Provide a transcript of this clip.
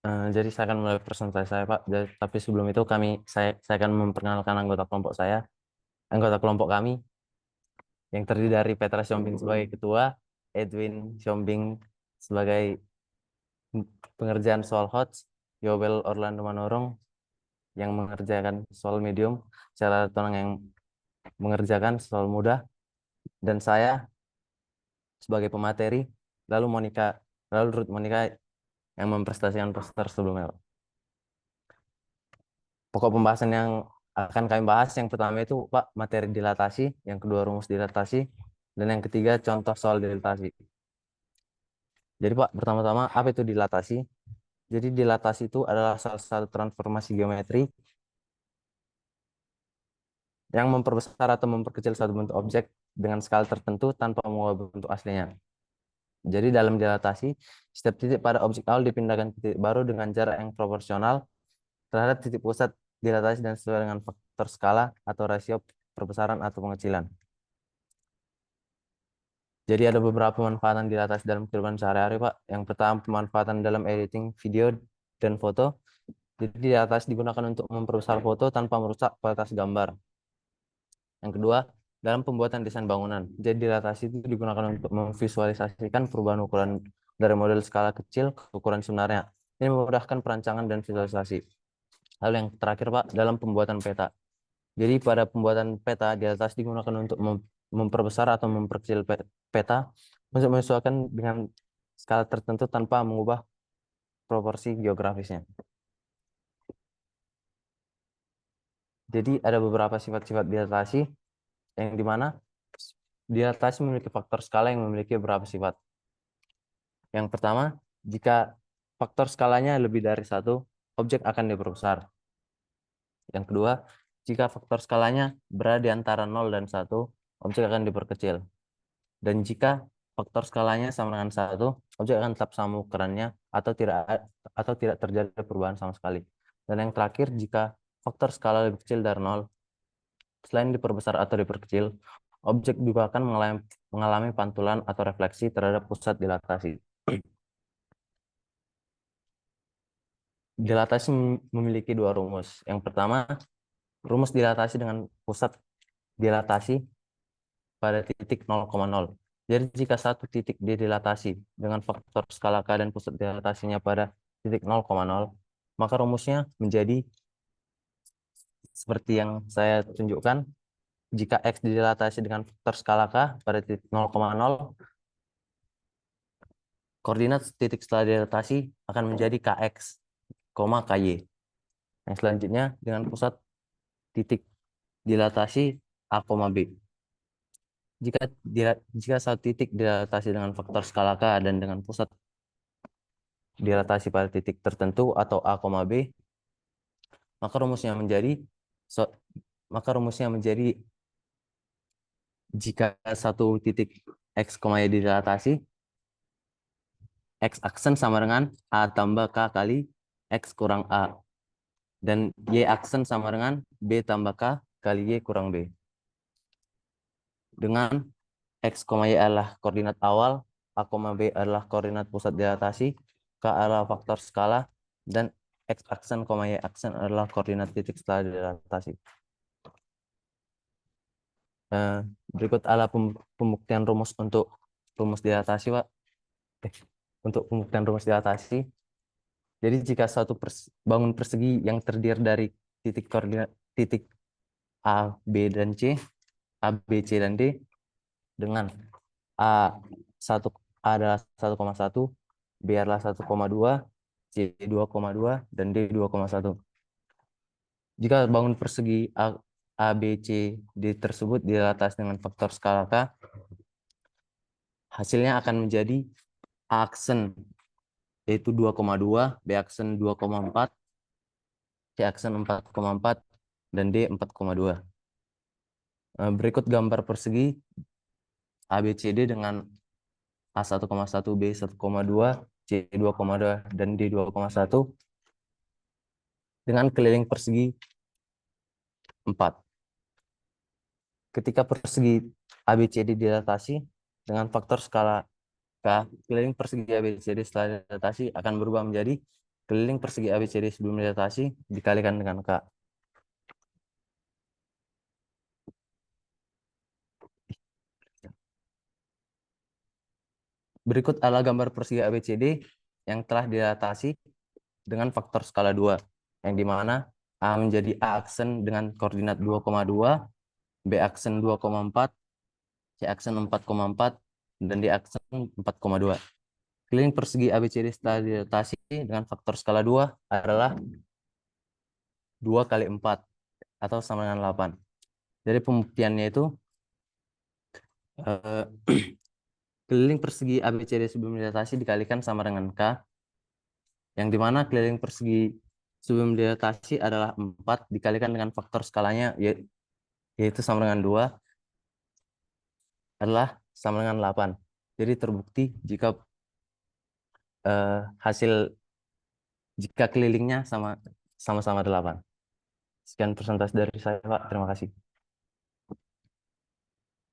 Jadi saya akan mulai presentasi saya, Pak. Tapi sebelum itu saya akan memperkenalkan anggota kelompok saya, anggota kelompok kami yang terdiri dari Petra Siombing sebagai ketua, Edwin Siombing sebagai pengerjaan soal HOTS, Yobel Orlando Manurung yang mengerjakan soal medium, Sarah Tonang yang mengerjakan soal mudah, dan saya sebagai pemateri, lalu Ruth Monica yang mempresentasikan poster sebelumnya, Pak. Pokok pembahasan yang akan kami bahas yang pertama itu, Pak, materi dilatasi, yang kedua rumus dilatasi, dan yang ketiga contoh soal dilatasi. Jadi, Pak, pertama-tama apa itu dilatasi? Jadi dilatasi itu adalah salah satu transformasi geometri yang memperbesar atau memperkecil satu bentuk objek dengan skala tertentu tanpa mengubah bentuk aslinya. Jadi dalam dilatasi, setiap titik pada objek awal dipindahkan ke titik baru dengan jarak yang proporsional terhadap titik pusat dilatasi dan sesuai dengan faktor skala atau rasio perbesaran atau pengecilan. Jadi ada beberapa pemanfaatan dilatasi dalam kehidupan sehari-hari, Pak. Yang pertama, pemanfaatan dalam editing video dan foto. Jadi dilatasi digunakan untuk memperbesar foto tanpa merusak kualitas gambar. Yang kedua, dalam pembuatan desain bangunan. Jadi dilatasi itu digunakan untuk memvisualisasikan perubahan ukuran dari model skala kecil ke ukuran sebenarnya. Ini memudahkan perancangan dan visualisasi. Lalu yang terakhir, Pak, dalam pembuatan peta. Jadi pada pembuatan peta, dilatasi digunakan untuk memperbesar atau memperkecil peta untuk menyesuaikan dengan skala tertentu tanpa mengubah proporsi geografisnya. Jadi ada beberapa sifat-sifat dilatasi yang dimana dilatasi memiliki faktor skala yang memiliki beberapa sifat. Yang pertama, jika faktor skalanya lebih dari satu, objek akan diperbesar. Yang kedua, jika faktor skalanya berada di antara 0 dan 1, objek akan diperkecil. Dan jika faktor skalanya sama dengan 1, objek akan tetap sama ukurannya atau tidak terjadi perubahan sama sekali. Dan yang terakhir, jika faktor skala lebih kecil dari 0, selain diperbesar atau diperkecil, objek juga akan mengalami pantulan atau refleksi terhadap pusat dilatasi. Dilatasi memiliki dua rumus. Yang pertama, rumus dilatasi dengan pusat dilatasi pada titik 0,0. Jadi jika satu titik didilatasi dengan faktor skala K dan pusat dilatasinya pada titik 0,0, maka rumusnya menjadi seperti yang saya tunjukkan. Jika X didilatasi dengan faktor skala K pada titik 0,0, koordinat titik setelah dilatasi akan menjadi KX, KY. Yang selanjutnya dengan pusat titik dilatasi A, B. Jika satu titik dilatasi dengan faktor skala K dan dengan pusat dilatasi pada titik tertentu atau A, B, maka rumusnya menjadi jika satu titik X, Y dilatasi, X aksen sama dengan A tambah K kali X kurang A. Dan Y aksen sama dengan B tambah K kali Y kurang B. Dengan X, Y adalah koordinat awal, A, B adalah koordinat pusat dilatasi, K adalah faktor skala, dan X aksen, Y aksen adalah koordinat titik setelah dilatasi. Berikut adalah pembuktian rumus untuk rumus dilatasi, Pak. Untuk pembuktian rumus dilatasi. Jadi jika suatu bangun persegi yang terdiri dari titik koordinat titik A, B, dan C, A, B, C, dan D dengan A1 adalah 1,1, B adalah 1,2, C 2,2, dan D 2,1. Jika bangun persegi A, B, C, D tersebut dilatasi dengan faktor skala K, hasilnya akan menjadi A aksen yaitu 2,2, B aksen 2,4, C aksen 4,4, dan D 4,2. Berikut gambar persegi ABCD dengan A 1,1, B 1,2, C 2,2, dan D 2,1 dengan keliling persegi 4. Ketika persegi ABCD dilatasi dengan faktor skala K, keliling persegi ABCD setelah dilatasi akan berubah menjadi keliling persegi ABCD sebelum dilatasi dikalikan dengan K. Berikut adalah gambar persegi ABCD yang telah dilatasi dengan faktor skala 2, yang dimana A menjadi A aksen dengan koordinat 2,2, B aksen 2,4, C aksen 4,4, dan D aksen 4,2. Keliling persegi ABCD setelah dilatasi dengan faktor skala 2 adalah 2 kali 4 atau sama dengan 8. Jadi pembuktiannya itu eh, keliling persegi ABCD sebelum dilatasi dikalikan sama dengan K, yang dimana keliling persegi sebelum dilatasi adalah 4 dikalikan dengan faktor skalanya yaitu sama dengan 2 adalah sama dengan 8. Jadi terbukti jika hasil jika kelilingnya sama-sama 8. Sekian presentasi dari saya, Pak. Terima kasih.